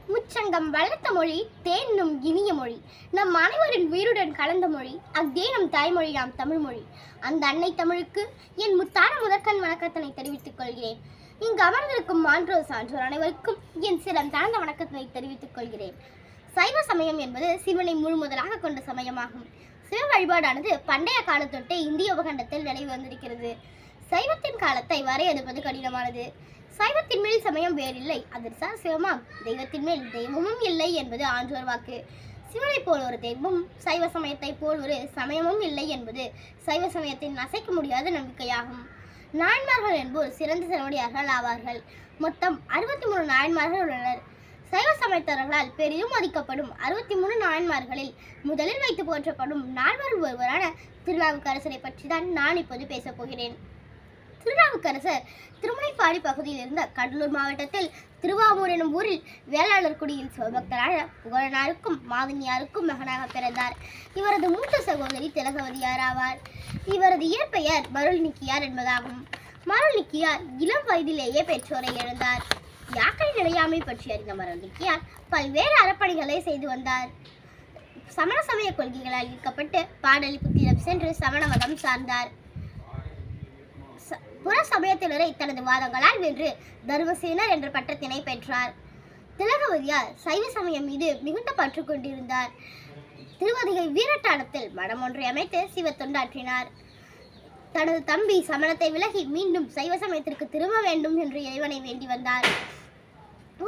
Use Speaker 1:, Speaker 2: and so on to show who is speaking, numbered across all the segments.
Speaker 1: முச்சங்கம் வளர்த்த மொழி தேனும் இனிய மொழி, நம் அனைவரின் உயிருடன் கலந்த மொழி, அக்தே நம் தாய்மொழி நாம் தமிழ் மொழி. அந்த அன்னை தமிழுக்கு என் முத்தான முதற்கண் வணக்கத்தினை தெரிவித்துக் கொள்கிறேன். இங்கு அமர்ந்திருக்கும் மான்றோர் சான்றோர் அனைவருக்கும் என் சிரம் தாழ்ந்த வணக்கத்தினை தெரிவித்துக் கொள்கிறேன். சைவ சமயம் என்பது சிவனை முழு முதலாக கொண்ட சமயமாகும். சிவ வழிபாடானது பண்டைய காலத்தொட்டே இந்திய உபகண்டத்தில் நிலவி வந்திருக்கிறது. சைவத்தின் காலத்தை வரையறுப்பது கடினமானது. சைவத்தின் மேல் சமயம் வேறில்லை, அதற்சார் சிவமாம். தெய்வத்தின் மேல் தெய்வமும் இல்லை என்பது ஆன்றோர் வாக்கு. சிவனை போல் ஒரு தெய்வமும் சைவ சமயத்தை போல் ஒரு சமயமும் இல்லை என்பது சைவ சமயத்தின் அசைக்க முடியாத நம்பிக்கையாகும். நாயன்மார்கள் என்போர் சிறந்த சிறவடியார்கள் ஆவார்கள். மொத்தம் 63 நாயன்மார்கள் உள்ளனர். சைவ சமயத்தவர்களால் பெரிதும் மதிக்கப்படும் 63 நாயன்மார்களில் முதலில் வைத்து போற்றப்படும் நால்வரில் ஒருவரான திருநாவுக்கரசரை பற்றி தான் நான் இப்போது பேசப் போகிறேன். திருநாவுக்கரசர் திருமுனைப்பாடி பகுதியில் இருந்த கடலூர் மாவட்டத்தில் திருவாமூர் எனும் ஊரில் வேளாளர் குடியில் சிவபக்தரான புகழனாருக்கும் மாதனியாருக்கும் மகனாக பிறந்தார். இவரது மூத்த சகோதரி திலகவதியார் ஆவார். இவரது இயற்பெயர் மருள்நீக்கியார் என்பதாகும். மருள்நீக்கியார் இளம் வயதிலேயே பெற்றோரை இழந்தார். யாக்கை நிலையாமை பற்றி அறிந்த மருள்நீக்கியார் பல்வேறு அறப்பணிகளை செய்து வந்தார். சமண சமய கொள்கைகளால் ஈர்க்கப்பட்டு பாடலிபுத்திரம் சென்று சமண மதம் சார்ந்தார். புற சமயத்தினரை தனது வாதங்களால் வென்று தர்மசேனர் என்ற பட்டத்தினை பெற்றார். திலகவதியார் சைவ சமயம் மீது மிகுந்த பற்று கொண்டிருந்தார். திருவதிகை வீரட்டானத்தில் மடம் ஒன்றை அமைத்து சிவ தொண்டாற்றினார். தனது தம்பி சமணத்தை விலகி மீண்டும் சைவ சமயத்திற்கு திரும்ப வேண்டும் என்று இறைவனை வேண்டி வந்தார்.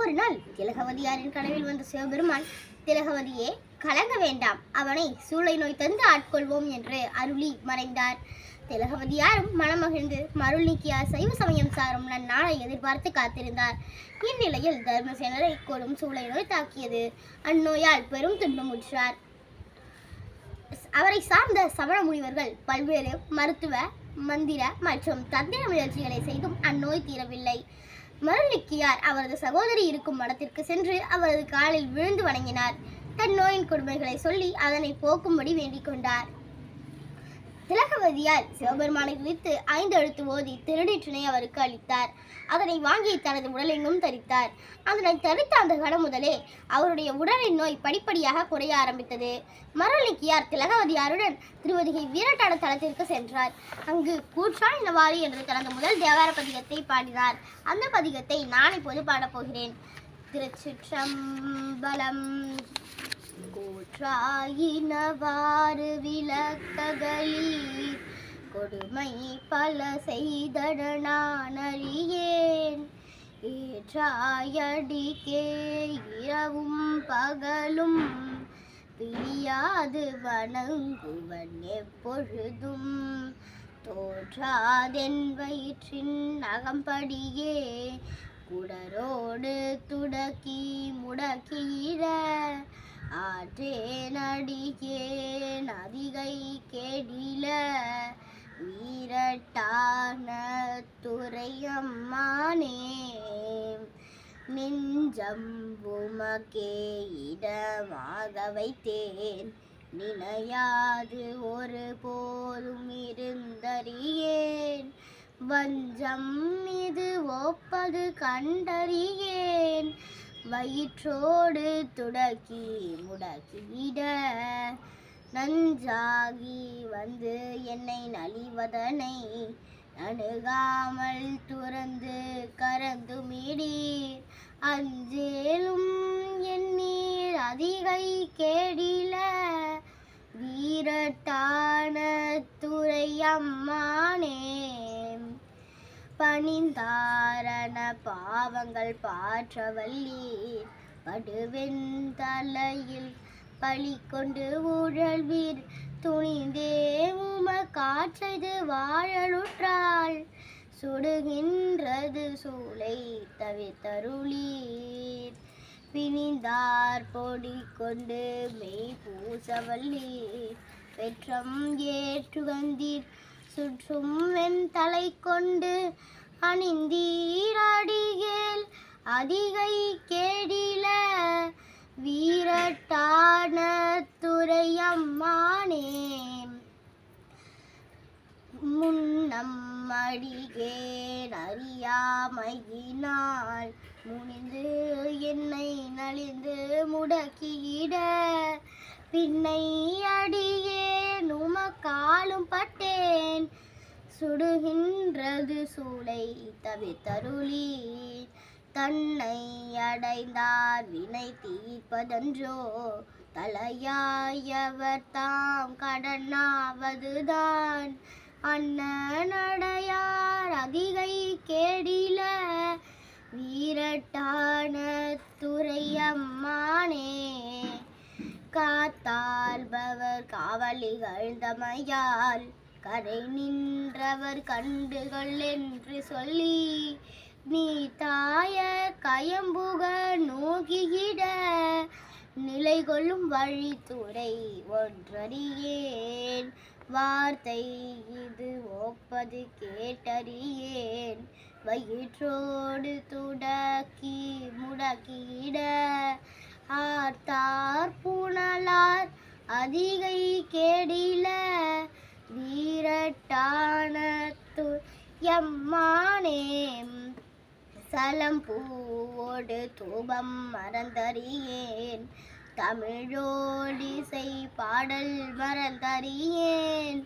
Speaker 1: ஒரு நாள் திலகவதியாரின் கனவில் வந்த சிவபெருமான், திலகவதியே, கலங்க வேண்டாம், அவனை சூளை நோய் தந்து ஆட்கொள்வோம் என்று அருளி மறைந்தார். திலகவதியாரும் மனமகிழ்ந்து மருள்நீக்கியார் சைவ சமயம் சாரும் நன்னாளை எதிர்பார்த்து காத்திருந்தார். இந்நிலையில் தர்மசேனரை கொடும் சூளை நோய் தாக்கியது. அந்நோயால் பெரும் துன்பமுற்றார். அவரை சார்ந்த சமண முனிவர்கள் பல்வேறு மருத்துவ, மந்திர மற்றும் தந்திர முயற்சிகளை செய்தும் அந்நோய் தீரவில்லை. மருள்நீக்கியார் அவரது சகோதரி இருக்கும் மடத்திற்கு சென்று அவரது காலில் விழுந்து வணங்கினார். தன் நோயின் கொடுமைகளை சொல்லி அதனை போக்கும்படி வேண்டிக் கொண்டார். திலகவதியார் சிவபெருமானை குறித்து 5 எழுத்து ஓதி திருநீற்றினை அவருக்கு அளித்தார். அதனை வாங்கி தனது உடலெங்கும் தரித்தார். அதனை தரித்த அந்த கணம் முதலே அவருடைய உடலின் நோய் படிப்படியாக குறைய ஆரம்பித்தது. மருள்நீக்கியார் திலகவதியாருடன் திருவதிகை வீரட்டான தலத்திற்கு சென்றார். அங்கு கூற்றாய் நவாரி என்று தனது முதல் தேவார பதிகத்தை பாடினார். அந்த பதிகத்தை நான் இப்போது பாடப்போகிறேன். திருச்சிற்றம்பலம். கூற்றாயினவாறு விளக்ககளீர் கொடுமை பல செய்தட நான் அறியேன். ஏற்றாயடிக்கே இரவும் பகலும் பிரியாது வணங்குவன் எப்பொழுதும். தோற்றாதென் வயிற்றின் அகம்படியே குடரோடு துடக்கி முடக்கிட ஆற்றேனடியேன் அதிகை கேடில. வீரட்டான துறையம்மானே, நெஞ்சம் உமக்கே இடமாக வைத்தேன். நினையாது ஒரு போதும் இருந்தறியேன். வஞ்சம் இது ஒப்பது கண்டறியேன். வயிற்றோடு துடக்கி முடக்கிட நஞ்சாகி வந்து என்னை நலிவதனை அணுகாமல் துறந்து கரந்துமிடீர். அஞ்சேலும் எண்ணீர் அதிகை கேடில. வீரட்டான துறையம்மானே, பணிந்தாரண பாவங்கள் பாற்றவல்லீர். படுவெண் தலையில் பழி கொண்டு ஊழல்வீர். துணிந்தே உம காற்றைது வாழலுற்றாள். சுடுகின்றது சூளை தவிர்த்தருளீர். பிணிந்தார் பொடி கொண்டு மெய் பூசவல்லீர். பெற்றம் ஏற்றுகந்தீர் சுற்றும் வெண் தலை கொண்டு அணிந்தீரடிகேல் அதிகை கேடில. வீரட்டான துறையம்மானே, முன்னம் அடிகேன் அறியாமையினால் முனிந்து என்னை மலிந்து முடக்கியிட பின்னை அடியே நுமக்காலும் பட்டேன் சுடுகின்றது சூளை தவித்தருளி தன்னை அடைந்தார் வினை தீர்ப்பதன்றோ தலையாயவர் தாம் கடனாவதுதான் அண்ணனடையார் அதிகை கேடில வீரட்டான துரையம்மானே காத்தால்பவர் காவலிகள் தமையால் கரை நின்றவர் கண்டுகள் என்று சொல்லி நீ தாய கயம்புக நோகியிட நிலை கொள்ளும் வழித்துறை ஒன்றறியேன் வார்த்தை இது ஒப்பது கேட்டறியேன் வயிற்றோடு துடக்கி முடக்கியிட ஆர்த்தார் புனலார் அதிகை கேடில வீரட்டானத்து எம்மானே சலம்பூவோடு தூபம் மறந்தறியேன் தமிழோடிசை பாடல் மறந்தறியேன்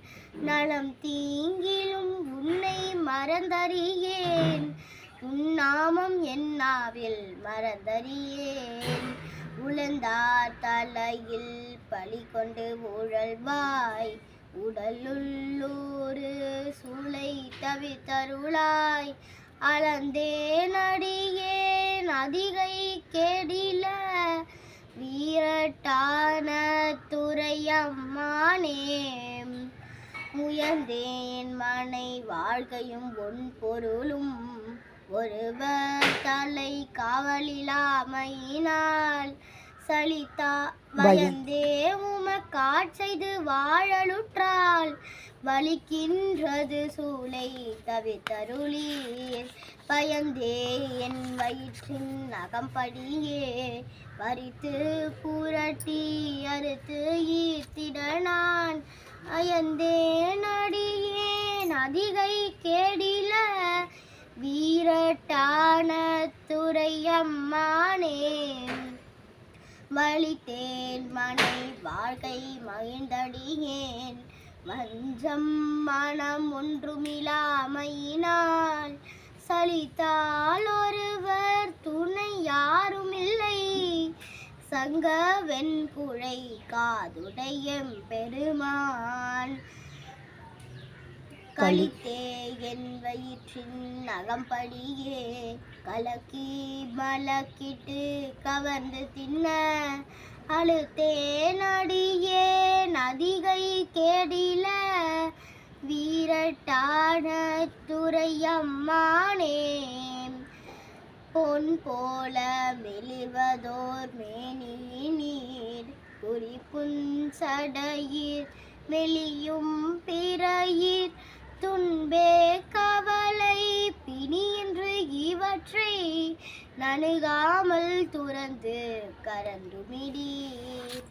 Speaker 1: நலம் தீங்கிலும் உன்னை மறந்தறியேன் உன்னாமம் என்னாவில் மறந்தறியேன் உழந்தார் தலையில் பழி கொண்டு ஊழல்வாய் உடலுள்ளூரு சூளை தவித்தருளாய் அளந்தேன் அடியேன் அதிகை கேடில வீரட்டான துரையம்மானே முயந்தேன் மனை வாழ்க்கையும் ஒன் பொருளும் ஒருவர் தலை காவலிலாமையினால் சலித்தா பயந்தே உமக்காட்செய்து வாழலுற்றால் வலிக்கின்றது சூளை தவித்தருளீர் பயந்தே என் வயிற்றின் அகம்படியே பறித்து புரட்டி அறுத்து ஈர்த்திட நான் அயந்தேன் அடியேன் அதிகை கேடில வீரட்டான துரையம்மானே வலித்தேன் மனை வாழ்க்கை மகிழ்ந்தடியேன் வஞ்சம் மனம் ஒன்றுமில்லாமையினால் சலித்தால் ஒருவர் துணை யாரும் இல்லை சங்க வெண்குழை காதுடைய பெருமான் கலித்தே என் வயிற்றின் அகம்படியே கலக்கி மலக்கிட்டு கவர்ந்து தின்ன அழுத்தேன் அடியேன் அதிகை கேடில வீரட்டான துரையம்மானே பொன் போல மெலிவதோர் மேனி நீர் குறிப்புன் சடையிர் மெலியும் பிறையிர் துன்பே கவலை பிணி என்று இவற்றை நணுகாமல் துறந்து கரந்துமிடீர்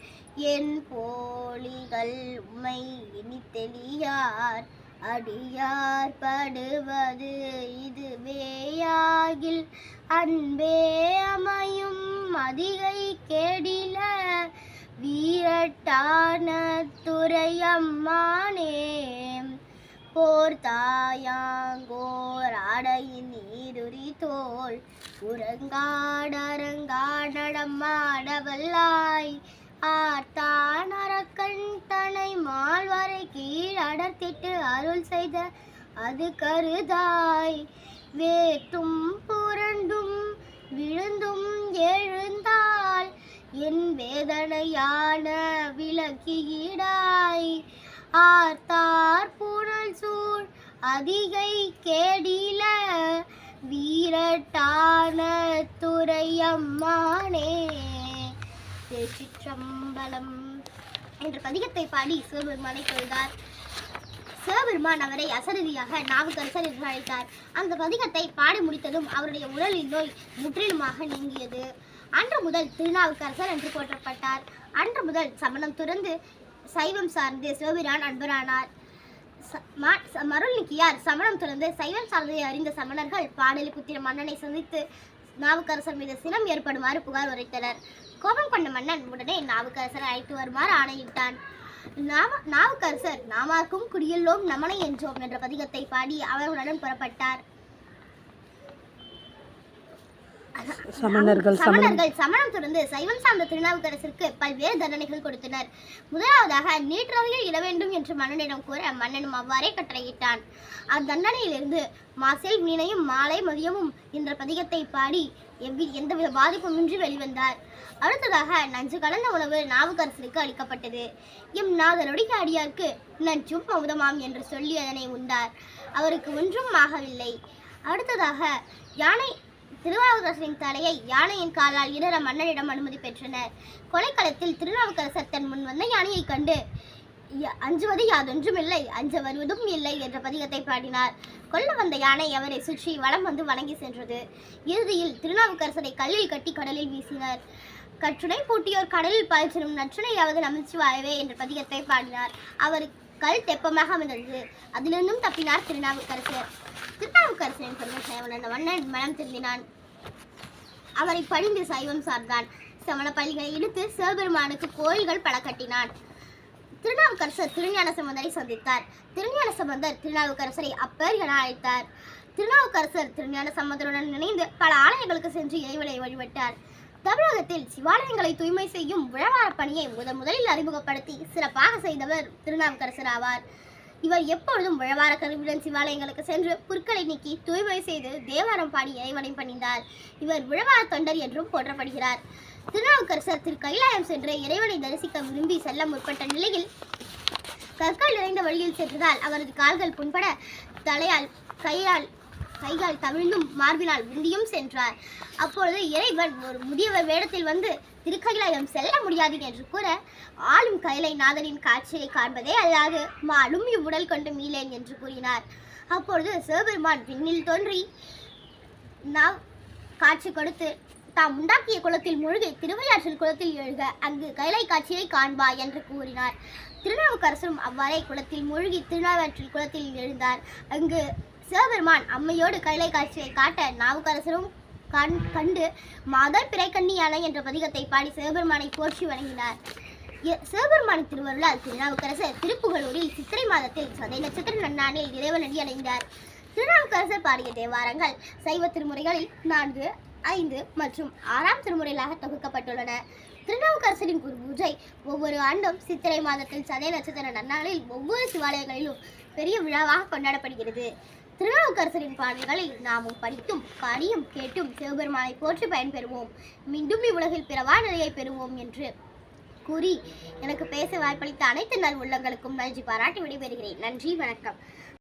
Speaker 1: என் போலிகள் உம்மை இனி தெளியார் அடியார் படுவது இதுவேயாகில் அன்பே அமையும் அதிகை கேடில வீரட்டான துரையம்மானே போர்த்தாயாங்கோர் ஆடையின் நீருரி தோல் உறங்காடரங்காடமாடவல்லாய் ஆர்த்தான் அரக்கன் தனை மால்வரை கீழ் அடர்த்திட்டு அருள் செய்த அது கருதாய் வேத்தும் புரண்டும் விழுந்தும் எழுந்தால் என் வேதனையான விளக்கியிடாய் ஆர்த்தார் புனல் சூழ் அதிகை கேடில வீரட்டான துரையம்மானே. திருச்சிற்றம்பலம் என்ற பதிகத்தை பாடி சிவபெருமானை தொழுதார். சிவபெருமான் அவரை அசரதியாக நாவுக்கரசர் என்று அழைத்தார். அந்த பதிகத்தை பாடி முடித்ததும் அவருடைய உடலின் நோய் முற்றிலுமாக நீங்கியது. அன்று முதல் திருநாவுக்கரசர் என்று போற்றப்பட்டார். அன்று முதல் சமணம் துறந்து சைவம் சார்ந்து சிவபிரான் அன்பரானார். மருள்நிக்கியார் சமணம் துறந்து சைவம் சார்ந்ததை அறிந்த சமணர்கள் பாடலிபுத்திர மன்னனை சந்தித்து நாவுக்கரசர் மீது சினம் ஏற்படுமாறு புகார் உரைத்தனர். கோபம் கொண்ட மன்னன் உடனே நாவுக்கரசரை அழைத்து வருமாறு ஆணையிட்டான். நாவுக்கரசர் நாமார்க்கும் குடியுள்ளோம் நமனை என்றோம் என்ற பதிகத்தை பாடி அவர்களுடன் புறப்பட்டார். சமணர்கள் சமணம் தொடர்ந்து சைவம் சார்ந்த திருநாவுக்கரசருக்கு பல்வேறு தண்டனைகள் கொடுத்தனர். முதலாவதாக நீற்றவையில் இட வேண்டும் என்று மன்னனிடம் கூற மன்னனும் அவ்வாறே கட்டளையிட்டான். அத்தண்டனையிலிருந்து மாசேல் வீணையும் மாலை மதியமும் என்ற பதிகத்தை பாடி எந்தவித பாதிப்புமின்றி வெளிவந்தார். அடுத்ததாக நஞ்சு கலந்த உணவு நாவுக்கரசருக்கு அளிக்கப்பட்டது. எம் நாதனுடைய அடியாருக்கு நஞ்சும் அமுதமாம் என்று சொல்லி அதனை உண்டார். அவருக்கு ஒன்றும் ஆகவில்லை. அடுத்ததாக திருநாவுக்கரசரின் தலையை யானையின் காலால் இடற மன்னனிடம் அனுமதி பெற்றனர். கொலைக்களத்தில் திருநாவுக்கரசர் தன் முன் வந்த யானையை கண்டு அஞ்சுவது யாதொன்றுமில்லை, அஞ்ச வருவதும் இல்லை என்ற பதிகத்தை பாடினார். கொல்ல வந்த யானை அவரை சுற்றி வலம் வந்து வணங்கி சென்றது. இறுதியில் திருநாவுக்கரசரை கல்லில் கட்டி கடலில் வீசினர். கற்றுணை பூட்டியோர் கடலில் பாய்ச்சிடும் நற்றுணையாவது நமச்சிவாயவே என்ற பதிகத்தை பாடினார். அவர் கல் தெப்பமாக அமைந்தது. அதிலிருந்தும் தப்பினார் திருநாவுக்கரசர். திருநாவுக்கரசரின் பெருமை சைவன் மன்னன் மனம் திருந்தினான். அவரை பழிந்து சைவம் சார்ந்தான். சமண பள்ளிகளை இழுத்து சிவபெருமானுக்கு கோயில்கள் பல கட்டினான். திருநாவுக்கரசர் திருஞான சம்பந்தரை சந்தித்தார். திருஞான சம்பந்தர் திருநாவுக்கரசரை அப்பர் என அழைத்தார். திருநாவுக்கரசர் திருஞான சம்பந்தருடன் இணைந்து பல ஆலயங்களுக்கு சென்று இறைவனை வழிபட்டார். தமிழகத்தில் சிவாலயங்களை தூய்மை செய்யும் உழவார பணியை முதலில் அறிமுகப்படுத்தி சிறப்பாக செய்தவர் திருநாவுக்கரசர் ஆவார். இவர் எப்பொழுதும் உழவார கருவியுடன் சிவாலயங்களுக்கு சென்று புற்களை நீக்கி தூய்மை செய்து தேவாரம் பாடி இறைவனை பணிந்தார். இவர் உழவார தொண்டர் என்றும் போற்றப்படுகிறார். திருநாவுக்கரசர் திரு கைலாயம் சென்று இறைவனை தரிசிக்க விரும்பி செல்ல முற்பட்ட நிலையில் கற்கள் நிறைந்த வழியில் சென்றதால் அவரது கால்கள் புண்பட கைகால் தவிழ்ந்தும் மார்பினால் விந்தியும் சென்றார். அப்பொழுது இறைவன் ஒரு முதியவர் வேடத்தில் வந்து திருக்கைலாயம் செல்ல முடியாது என்று கூற, ஆளும் கைலை நாதனின் காட்சியை காண்பதே அல்லாது மாலும் இவ்வுடல் கொண்டு மீளேன் என்று கூறினார். அப்பொழுது சிவபெருமான் விண்ணில் தோன்றி காட்சி கொடுத்து தாம் உண்டாக்கிய குளத்தில் மூழ்கி திருவையாற்றில் குளத்தில் எழுக, அங்கு கைலை காட்சியை காண்பா என்று கூறினார். திருநாவுக்கரசரும் அவ்வாறே குளத்தில் மூழ்கி திருநாவாற்றில் குளத்தில் எழுந்தார். அங்கு சிவபெருமான் அம்மையோடு கைலை காட்சியை காட்ட நாவுக்கரசரும் கண்டு மாதர் பிறைக்கண்ணியான என்ற பதிகத்தை பாடி சிவபெருமானை போற்றி வணங்கினார். சிவபெருமானின் திருவருளால் திருநாவுக்கரசர் திருப்புகலூரில் சித்திரை மாதத்தில் சதை நட்சத்திர நன்னாளில் இறைவனடி அடைந்தார். திருநாவுக்கரசர் பாடிய தேவாரங்கள் சைவ திருமுறைகளில் 4, 5 மற்றும் 6ஆம் திருமுறைகளாக தொகுக்கப்பட்டுள்ளன. திருநாவுக்கரசரின் குரு பூஜை ஒவ்வொரு ஆண்டும் சித்திரை மாதத்தில் சதை நட்சத்திர நன்னாளில் ஒவ்வொரு சிவாலயங்களிலும் பெரிய விழாவாக கொண்டாடப்படுகிறது. திருநாவுக்கரசரின் பாடல்களை நாமும் படித்தும் பாடியும் கேட்டும் சிவபெருமானை போற்றி பயன்பெறுவோம். மீண்டும் இவ்வுலகில் பிறவா நிலையை பெறுவோம் என்று கூறி எனக்கு பேச வாய்ப்பளித்த அனைத்து நல் உள்ளங்களுக்கும் நன்றி பாராட்டி விடைபெறுகிறேன். நன்றி, வணக்கம்.